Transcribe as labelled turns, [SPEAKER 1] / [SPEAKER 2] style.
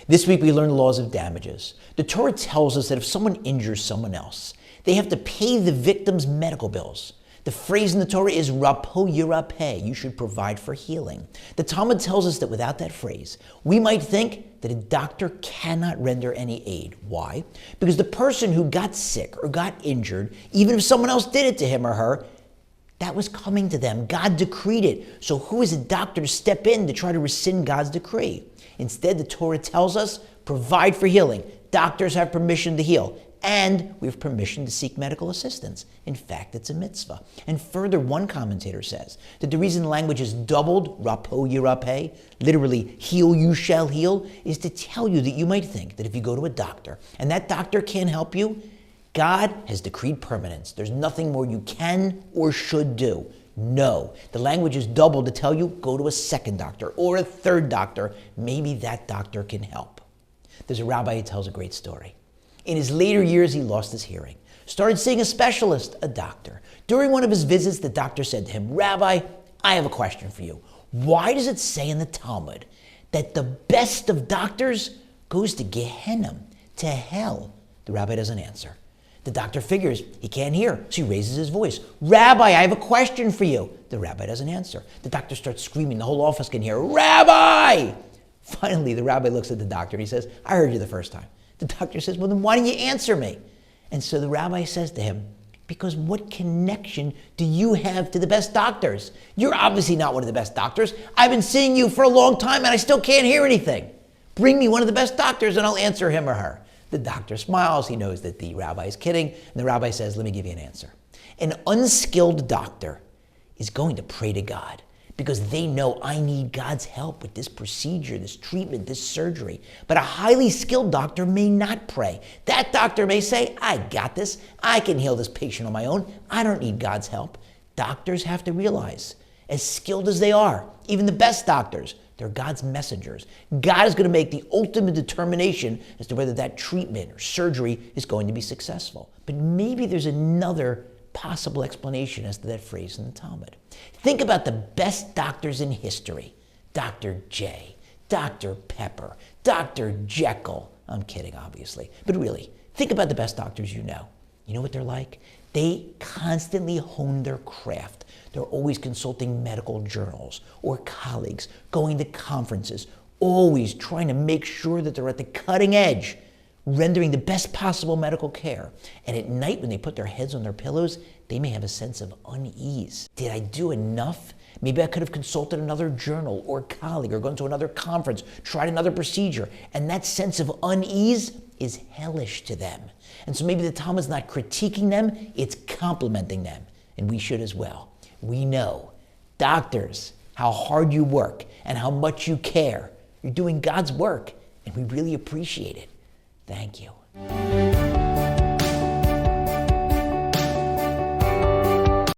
[SPEAKER 1] This week we learned the laws of damages. The Torah tells us that if someone injures someone else, they have to pay the victim's medical bills. The phrase in the Torah is rapo yirapeh, you should provide for healing. The Talmud tells us that without that phrase, we might think that a doctor cannot render any aid. Why? Because the person who got sick or got injured, even if someone else did it to him or her, that was coming to them. God decreed it. So who is a doctor to step in to try to rescind God's decree? Instead, the Torah tells us, provide for healing. Doctors have permission to heal. And we have permission to seek medical assistance. In fact, it's a mitzvah. And further, one commentator says that the reason the language is doubled, rapo yirapeh, literally heal you shall heal, is to tell you that you might think that if you go to a doctor and that doctor can't help you, God has decreed permanence. There's nothing more you can or should do. No. The language is doubled to tell you, go to a second doctor or a third doctor. Maybe that doctor can help. There's a rabbi who tells a great story. In his later years, he lost his hearing, started seeing a specialist, a doctor. During one of his visits, the doctor said to him, Rabbi, I have a question for you. Why does it say in the Talmud that the best of doctors goes to Gehenna, to hell? The rabbi doesn't answer. The doctor figures he can't hear, so he raises his voice. Rabbi, I have a question for you. The rabbi doesn't answer. The doctor starts screaming. The whole office can hear, Rabbi! Finally, the rabbi looks at the doctor and he says, I heard you the first time. The doctor says, well, then why don't you answer me? And so the rabbi says to him, because what connection do you have to the best doctors? You're obviously not one of the best doctors. I've been seeing you for a long time and I still can't hear anything. Bring me one of the best doctors and I'll answer him or her. The doctor smiles. He knows that the rabbi is kidding. And the rabbi says, let me give you an answer. An unskilled doctor is going to pray to God because they know I need God's help with this procedure, this treatment, this surgery. But a highly skilled doctor may not pray. That doctor may say, I got this. I can heal this patient on my own. I don't need God's help. Doctors have to realize, as skilled as they are, even the best doctors, they're God's messengers. God is going to make the ultimate determination as to whether that treatment or surgery is going to be successful. But maybe there's another possible explanation as to that phrase in the Talmud. Think about the best doctors in history. Dr. J, Dr. Pepper, Dr. Jekyll. I'm kidding, obviously. But really, think about the best doctors you know. You know what they're like? They constantly hone their craft. They're always consulting medical journals or colleagues, going to conferences, always trying to make sure that they're at the cutting edge, rendering the best possible medical care. And at night, when they put their heads on their pillows, they may have a sense of unease. Did I do enough? Maybe I could have consulted another journal or colleague or gone to another conference, tried another procedure. And that sense of unease is hellish to them. And so maybe the Talmud's not critiquing them, it's complimenting them. And we should as well. We know, doctors, how hard you work and how much you care. You're doing God's work, and we really appreciate it. Thank you.